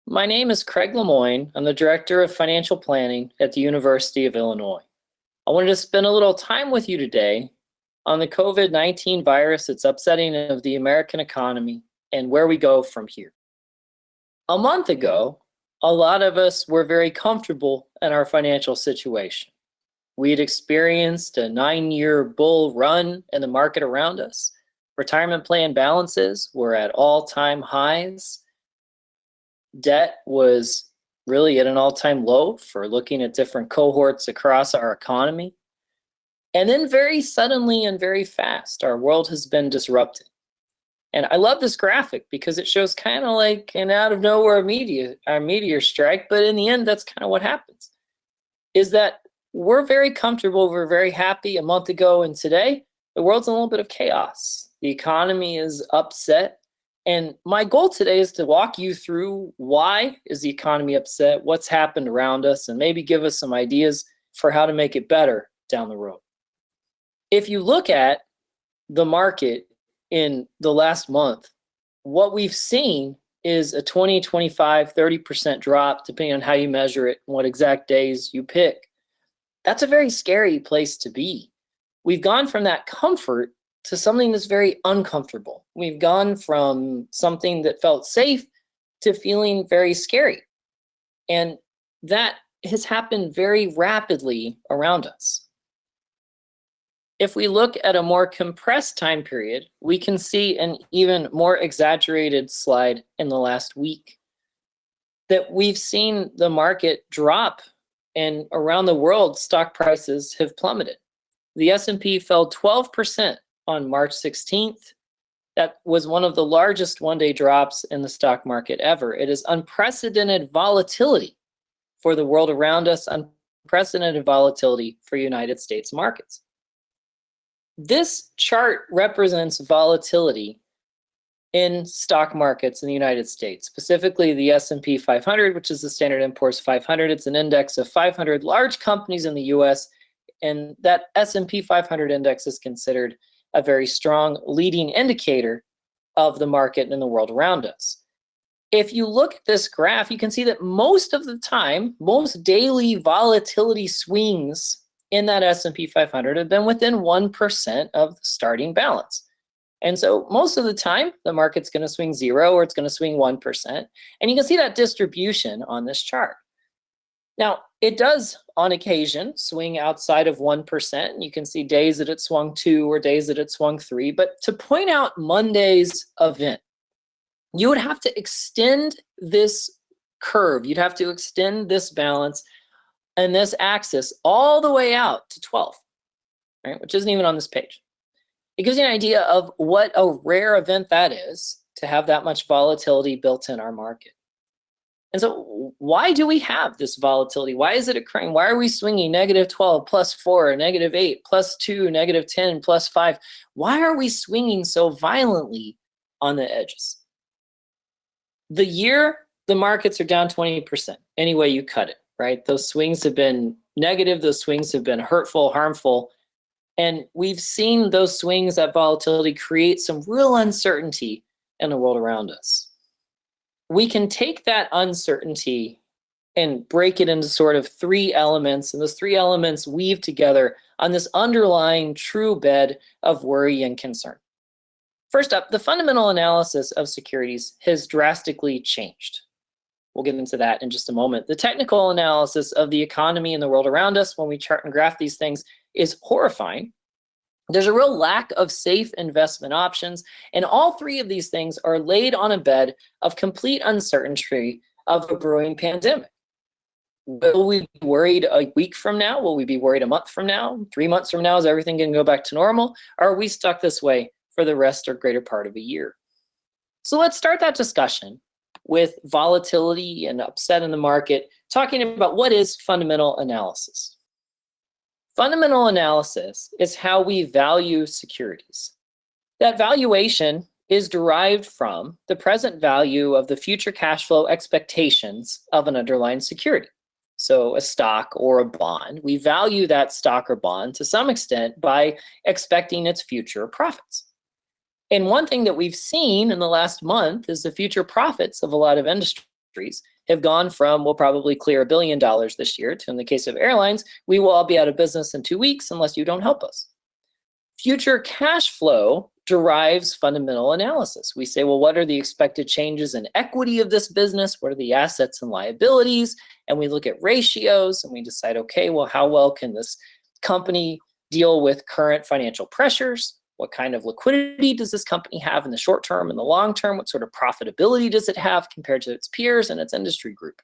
My name is Craig Lemoine. I'm the Director of Financial Planning at the University of Illinois. I wanted to spend a little time with you today on the COVID-19 virus, its upsetting of the American economy, and where we go from here. A month ago, a lot of us were very comfortable in our financial situation. We had experienced a 9-year bull run in the market around us. Retirement plan balances were at all-time highs. Debt was really at an all-time low for looking at different cohorts across our economy. And then very suddenly and very fast, our world has been disrupted. And I love this graphic because it shows kind of like an out of nowhere meteor strike, but in the end, that's kind of what happens. Is that we're very comfortable, we're very happy a month ago, and today, the world's in a little bit of chaos. The economy is upset. And my goal today is to walk you through why is the economy upset, what's happened around us, and maybe give us some ideas for how to make it better down the road. If you look at the market in the last month, what we've seen is a 20, 25, 30% drop, depending on how you measure it and what exact days you pick. That's a very scary place to be. We've gone from that comfort to something that's very uncomfortable. We've gone from something that felt safe to feeling very scary. And that has happened very rapidly around us. If we look at a more compressed time period, we can see an even more exaggerated slide in the last week. That we've seen the market drop, and around the world, stock prices have plummeted. The S&P fell 12% on March 16th. That was one of the largest one-day drops in the stock market ever. It is unprecedented volatility for the world around us, unprecedented volatility for United States markets. This chart represents volatility in stock markets in the United States, specifically the S&P 500, which is the Standard & Poor's 500. It's an index of 500 large companies in the US, and that S&P 500 index is considered a very strong leading indicator of the market and the world around us. If you look at this graph, you can see that most of the time, most daily volatility swings in that S&P 500 have been within 1% of the starting balance. And so most of the time, the market's going to swing 0 or it's going to swing 1%. And you can see that distribution on this chart. Now, it does, on occasion, swing outside of 1%. You can see days that it swung 2 or days that it swung 3. But to point out Monday's event, you would have to extend this curve. You'd have to extend this balance and this axis all the way out to 12, right, which isn't even on this page. It gives you an idea of what a rare event that is to have that much volatility built in our market. And so why do we have this volatility? Why is it occurring? Why are we swinging -12 plus 4, -8 plus 2, -10 plus 5? Why are we swinging so violently on the edges? The year, the markets are down 20%, any way you cut it, right? Those swings have been negative. Those swings have been hurtful, harmful. And we've seen those swings, that volatility, create some real uncertainty in the world around us. We can take that uncertainty and break it into sort of 3 elements, and those 3 elements weave together on this underlying true bed of worry and concern. First up, the fundamental analysis of securities has drastically changed. We'll get into that in just a moment. The technical analysis of the economy and the world around us, when we chart and graph these things, is horrifying. There's a real lack of safe investment options, and all 3 of these things are laid on a bed of complete uncertainty of a brewing pandemic. Will we be worried a week from now? Will we be worried a month from now? 3 months from now, is everything going to go back to normal? Or are we stuck this way for the rest or greater part of a year? So let's start that discussion with volatility and upset in the market, talking about what is fundamental analysis. Fundamental analysis is how we value securities. That valuation is derived from the present value of the future cash flow expectations of an underlying security. So a stock or a bond, we value that stock or bond to some extent by expecting its future profits. And one thing that we've seen in the last month is the future profits of a lot of industries have gone from, we'll probably clear $1 billion this year, to, in the case of airlines, we will all be out of business in 2 weeks unless you don't help us. Future cash flow derives fundamental analysis. We say, well, what are the expected changes in equity of this business? What are the assets and liabilities? And we look at ratios and we decide, okay, well, how well can this company deal with current financial pressures? What kind of liquidity does this company have in the short term and the long term? What sort of profitability does it have compared to its peers and its industry group?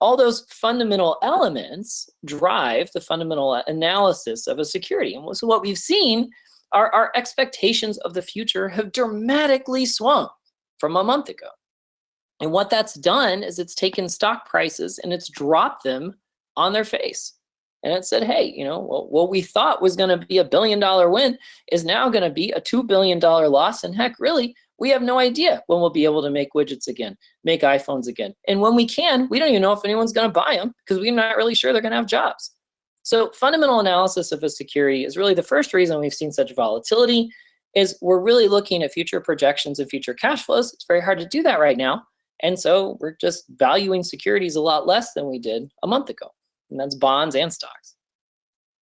All those fundamental elements drive the fundamental analysis of a security. And so what we've seen are our expectations of the future have dramatically swung from a month ago. And what that's done is it's taken stock prices and it's dropped them on their face. And it said, hey, what we thought was going to be $1 billion win is now going to be a $2 billion loss. And heck, really, we have no idea when we'll be able to make widgets again, make iPhones again. And when we can, we don't even know if anyone's going to buy them because we're not really sure they're going to have jobs. So fundamental analysis of a security is really the first reason we've seen such volatility. Is we're really looking at future projections and future cash flows. It's very hard to do that right now. And so we're just valuing securities a lot less than we did a month ago. And that's bonds and stocks.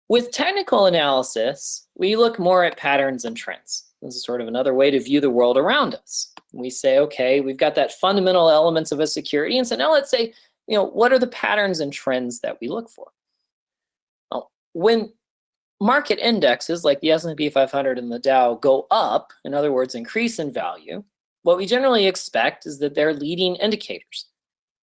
With technical analysis, we look more at patterns and trends. This is sort of another way to view the world around us. We say, okay, we've got that fundamental elements of a security. And so now let's say, what are the patterns and trends that we look for? Well, when market indexes like the S&P 500 and the Dow go up, in other words, increase in value, what we generally expect is that they're leading indicators.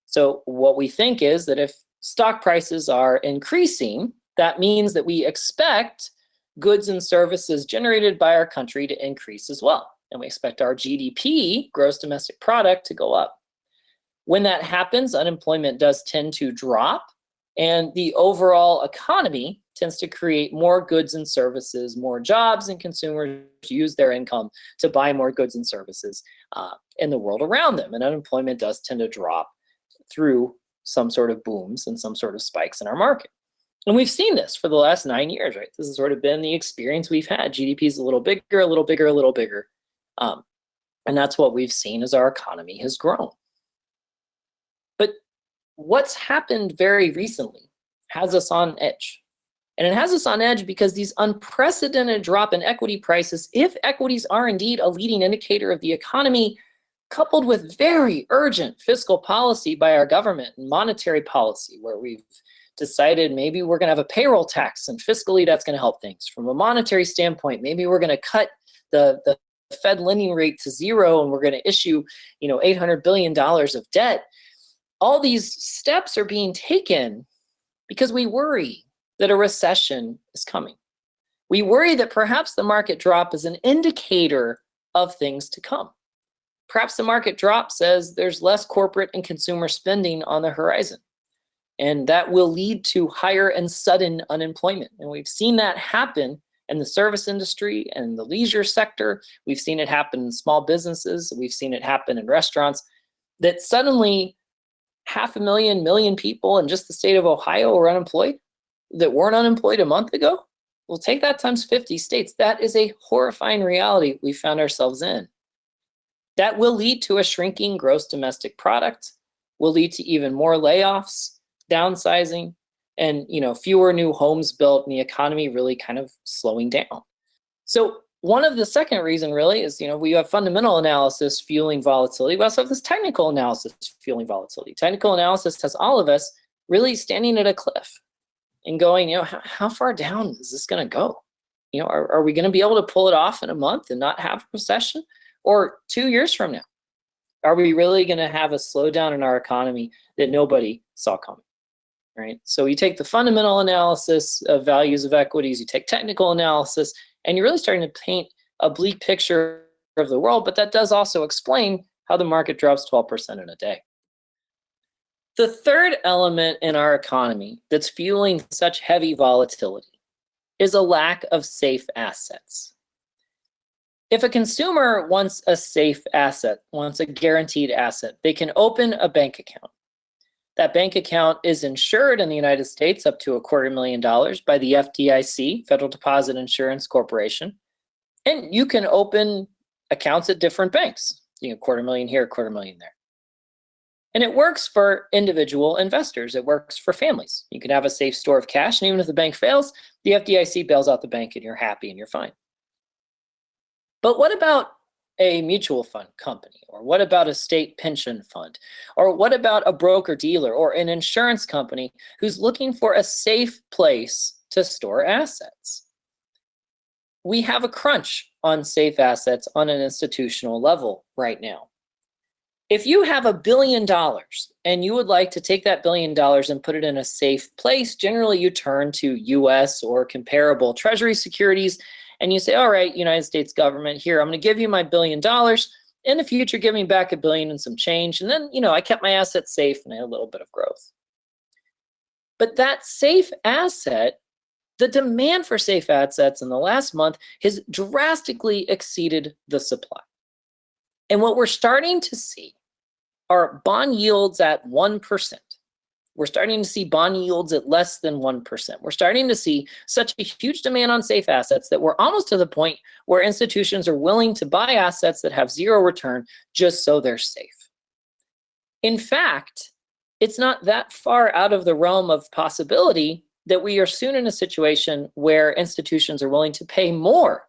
So what we think is that if stock prices are increasing, that means that we expect goods and services generated by our country to increase as well. And we expect our GDP, gross domestic product, to go up. When that happens, unemployment does tend to drop, and the overall economy tends to create more goods and services, more jobs, and consumers use their income to buy more goods and services in the world around them. And unemployment does tend to drop through some sort of booms and some sort of spikes in our market. And we've seen this for the last 9 years, right? This has sort of been the experience we've had. GDP is a little bigger, a little bigger, a little bigger. And that's what we've seen as our economy has grown. But what's happened very recently has us on edge. And it has us on edge because these unprecedented drop in equity prices, if equities are indeed a leading indicator of the economy, coupled with very urgent fiscal policy by our government and monetary policy, where we've decided maybe we're going to have a payroll tax and fiscally that's going to help things. From a monetary standpoint, maybe we're going to cut the Fed lending rate to zero and we're going to issue $800 billion of debt. All these steps are being taken because we worry that a recession is coming. We worry that perhaps the market drop is an indicator of things to come. Perhaps the market drop says there's less corporate and consumer spending on the horizon. And that will lead to higher and sudden unemployment. And we've seen that happen in the service industry and the leisure sector. We've seen it happen in small businesses. We've seen it happen in restaurants, that suddenly 500,000 people in just the state of Ohio are unemployed that weren't unemployed a month ago. Well, take that times 50 states. That is a horrifying reality we found ourselves in. That will lead to a shrinking gross domestic product, will lead to even more layoffs, downsizing, and fewer new homes built, and the economy really kind of slowing down. So one of the second reason really is, we have fundamental analysis fueling volatility. We also have this technical analysis fueling volatility. Technical analysis has all of us really standing at a cliff and going, how far down is this going to go? Are we going to be able to pull it off in a month and not have a recession? Or 2 years from now, are we really going to have a slowdown in our economy that nobody saw coming? Right? So you take the fundamental analysis of values of equities, you take technical analysis, and you're really starting to paint a bleak picture of the world, but that does also explain how the market drops 12% in a day. The third element in our economy that's fueling such heavy volatility is a lack of safe assets. If a consumer wants a safe asset, wants a guaranteed asset, they can open a bank account. That bank account is insured in the United States up to $250,000 by the FDIC, Federal Deposit Insurance Corporation. And you can open accounts at different banks. $250,000 here, $250,000 there. And it works for individual investors. It works for families. You can have a safe store of cash, and even if the bank fails, the FDIC bails out the bank and you're happy and you're fine. But what about a mutual fund company? Or what about a state pension fund? Or what about a broker dealer or an insurance company who's looking for a safe place to store assets? We have a crunch on safe assets on an institutional level right now. If you have $1 billion and you would like to take that $1 billion and put it in a safe place, generally you turn to US or comparable Treasury securities and you say, all right, United States government, here, I'm going to give you my $1 billion. In the future, give me back $1 billion and some change. And then, I kept my assets safe and I had a little bit of growth. But that safe asset, the demand for safe assets in the last month has drastically exceeded the supply. And what we're starting to see are bond yields at 1%. We're starting to see bond yields at less than 1%. We're starting to see such a huge demand on safe assets that we're almost to the point where institutions are willing to buy assets that have zero return just so they're safe. In fact, it's not that far out of the realm of possibility that we are soon in a situation where institutions are willing to pay more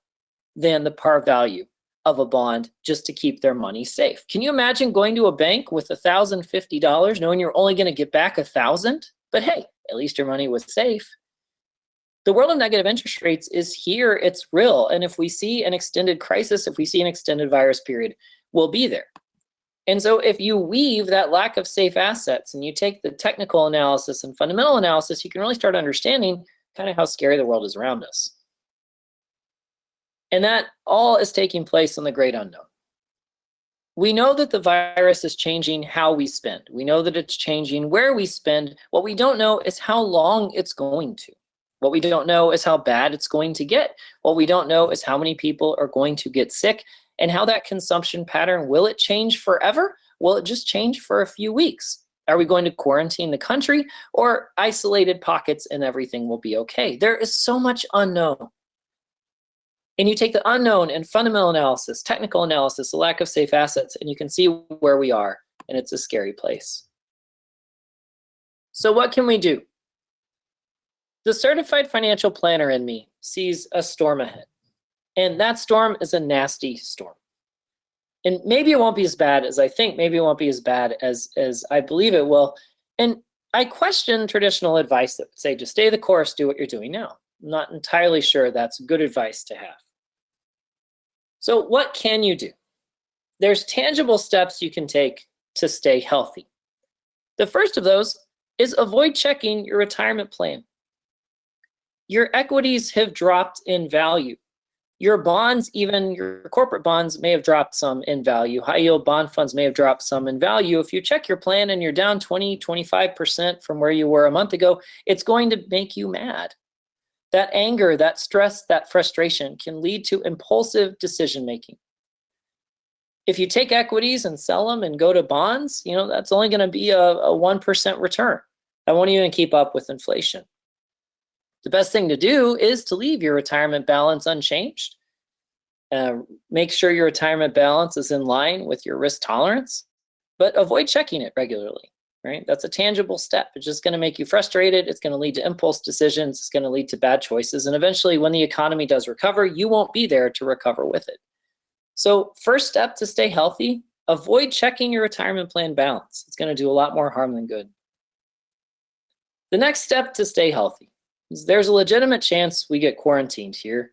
than the par value of a bond just to keep their money safe. Can you imagine going to a bank with $1,050 knowing you're only going to get back $1,000? But hey, at least your money was safe. The world of negative interest rates is here, it's real. And if we see an extended crisis, if we see an extended virus period, we'll be there. And so if you weave that lack of safe assets and you take the technical analysis and fundamental analysis, you can really start understanding kind of how scary the world is around us. And that all is taking place in the great unknown. We know that the virus is changing how we spend. We know that it's changing where we spend. What we don't know is how long it's going to. What we don't know is how bad it's going to get. What we don't know is how many people are going to get sick and how that consumption pattern, will it change forever? Will it just change for a few weeks? Are we going to quarantine the country or isolated pockets and everything will be okay? There is so much unknown. And you take the unknown and fundamental analysis, technical analysis, the lack of safe assets, and you can see where we are, and it's a scary place. So what can we do? The certified financial planner in me sees a storm ahead, and that storm is a nasty storm. And maybe it won't be as bad as I think, maybe it won't be as bad as I believe it will. And I question traditional advice that would say, just stay the course, do what you're doing now. I'm not entirely sure that's good advice to have. So what can you do? There's tangible steps you can take to stay healthy. The first of those is avoid checking your retirement plan. Your equities have dropped in value. Your bonds, even your corporate bonds, may have dropped some in value. High yield bond funds may have dropped some in value. If you check your plan and you're down 20, 25% from where you were a month ago, it's going to make you mad. That anger, that stress, that frustration can lead to impulsive decision-making. If you take equities and sell them and go to bonds, that's only going to be a 1% return. That won't even keep up with inflation. The best thing to do is to leave your retirement balance unchanged. Make sure your retirement balance is in line with your risk tolerance, but avoid checking it regularly. Right? That's a tangible step. It's just going to make you frustrated. It's going to lead to impulse decisions. It's going to lead to bad choices. And eventually, when the economy does recover, you won't be there to recover with it. So first step to stay healthy, avoid checking your retirement plan balance. It's going to do a lot more harm than good. The next step to stay healthy is there's a legitimate chance we get quarantined here.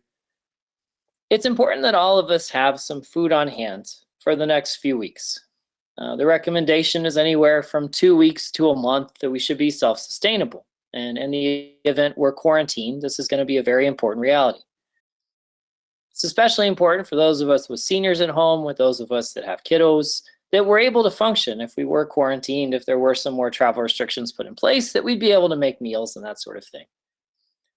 It's important that all of us have some food on hand for the next few weeks. The recommendation is anywhere from 2 weeks to a month that we should be self-sustainable. And in the event we're quarantined, this is going to be a very important reality. It's especially important for those of us with seniors at home, with those of us that have kiddos, that we're able to function if we were quarantined, if there were some more travel restrictions put in place, that we'd be able to make meals and that sort of thing.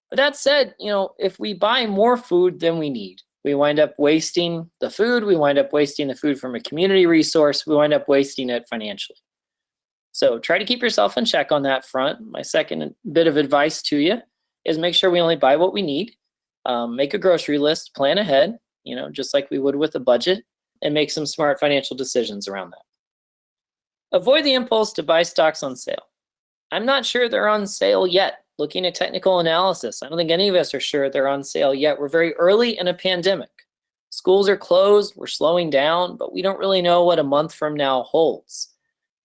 But that said, if we buy more food than we need, we wind up wasting the food. We wind up wasting the food from a community resource. We wind up wasting it financially. So try to keep yourself in check on that front. My second bit of advice to you is make sure we only buy what we need. Make a grocery list, plan ahead, just like we would with a budget, and make some smart financial decisions around that. Avoid the impulse to buy stocks on sale. I'm not sure they're on sale yet. Looking at technical analysis, I don't think any of us are sure they're on sale yet. We're very early in a pandemic. Schools are closed, we're slowing down, but we don't really know what a month from now holds.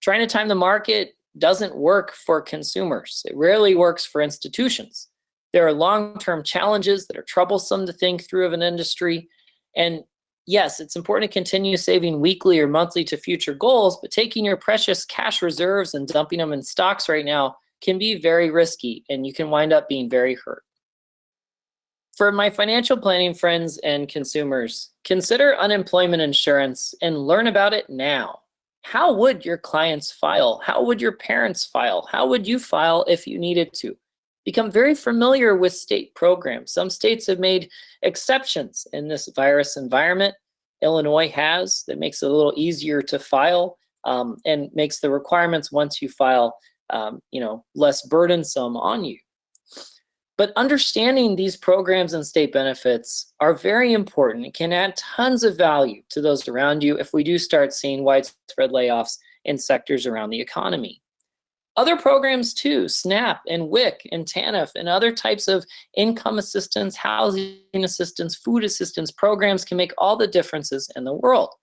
Trying to time the market doesn't work for consumers. It rarely works for institutions. There are long-term challenges that are troublesome to think through of an industry. And yes, it's important to continue saving weekly or monthly to future goals, but taking your precious cash reserves and dumping them in stocks right now can be very risky, and you can wind up being very hurt. For my financial planning friends and consumers, consider unemployment insurance and learn about it now. How would your clients file? How would your parents file? How would you file if you needed to? Become very familiar with state programs. Some states have made exceptions in this virus environment. Illinois has. That makes it a little easier to file and makes the requirements once you file less burdensome on you. But understanding these programs and state benefits are very important. It can add tons of value to those around you if we do start seeing widespread layoffs in sectors around the economy. Other programs too, SNAP and WIC and TANF and other types of income assistance, housing assistance, food assistance programs can make all the differences in the world.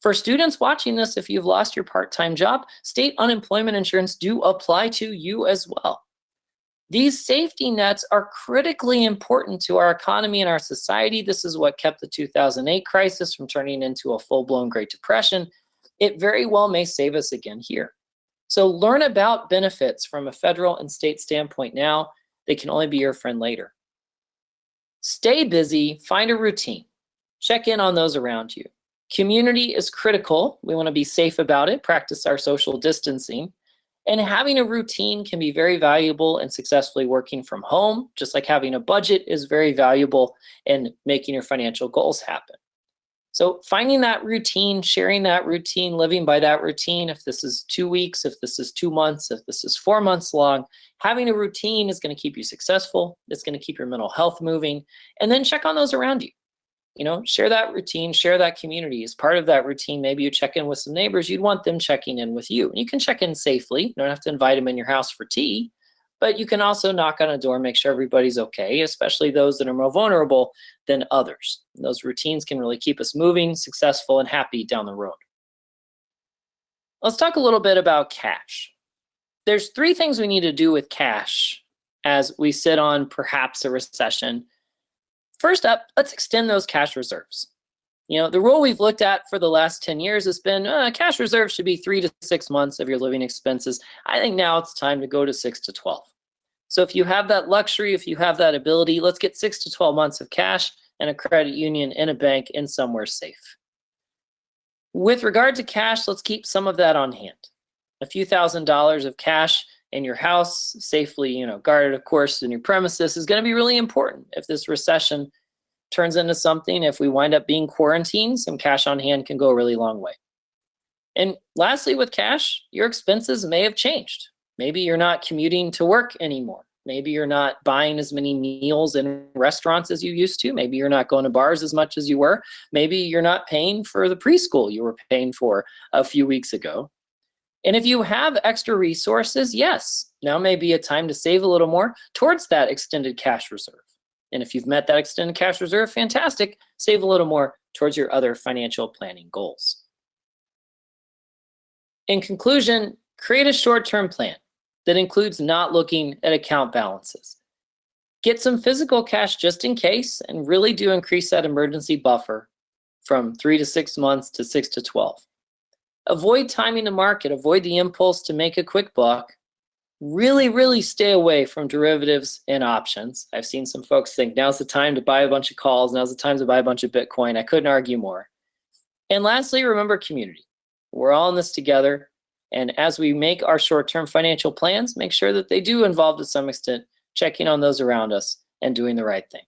For students watching this, if you've lost your part-time job, state unemployment insurance do apply to you as well. These safety nets are critically important to our economy and our society. This is what kept the 2008 crisis from turning into a full-blown Great Depression. It very well may save us again here. So learn about benefits from a federal and state standpoint now. They can only be your friend later. Stay busy, find a routine. Check in on those around you. Community is critical. We want to be safe about it, practice our social distancing. And having a routine can be very valuable in successfully working from home, just like having a budget is very valuable in making your financial goals happen. So finding that routine, sharing that routine, living by that routine, if this is 2 weeks, if this is 2 months, if this is 4 months long, having a routine is going to keep you successful. It's going to keep your mental health moving. And then check on those around you. Share that routine, share that community. As part of that routine, maybe you check in with some neighbors. You'd want them checking in with you. And you can check in safely. You don't have to invite them in your house for tea, but you can also knock on a door, make sure everybody's okay, especially those that are more vulnerable than others. And those routines can really keep us moving, successful, and happy down the road. Let's talk a little bit about cash. There's 3 things we need to do with cash as we sit on perhaps a recession. First up, let's extend those cash reserves. The rule we've looked at for the last 10 years has been cash reserves should be 3 to 6 months of your living expenses. I think now it's time to go to 6 to 12. So if you have that luxury, if you have that ability, let's get 6 to 12 months of cash in a credit union, in a bank, and somewhere safe. With regard to cash, let's keep some of that on hand. A few $1,000s of cash in your house, safely, guarded, of course, in your premises, is going to be really important. If this recession turns into something, if we wind up being quarantined, some cash on hand can go a really long way. And lastly, with cash, your expenses may have changed. Maybe you're not commuting to work anymore. Maybe you're not buying as many meals in restaurants as you used to. Maybe you're not going to bars as much as you were. Maybe you're not paying for the preschool you were paying for a few weeks ago. And if you have extra resources, yes, now may be a time to save a little more towards that extended cash reserve. And if you've met that extended cash reserve, fantastic, save a little more towards your other financial planning goals. In conclusion, create a short-term plan that includes not looking at account balances. Get some physical cash just in case, and really do increase that emergency buffer from 3 to 6 months to 6 to 12. Avoid timing the market, avoid the impulse to make a quick buck. Really stay away from derivatives and options. I've seen some folks think now's the time to buy a bunch of calls, now's the time to buy a bunch of Bitcoin. I couldn't argue more. And lastly, remember community. We're all in this together. And as we make our short-term financial plans, make sure that they do involve to some extent checking on those around us and doing the right thing.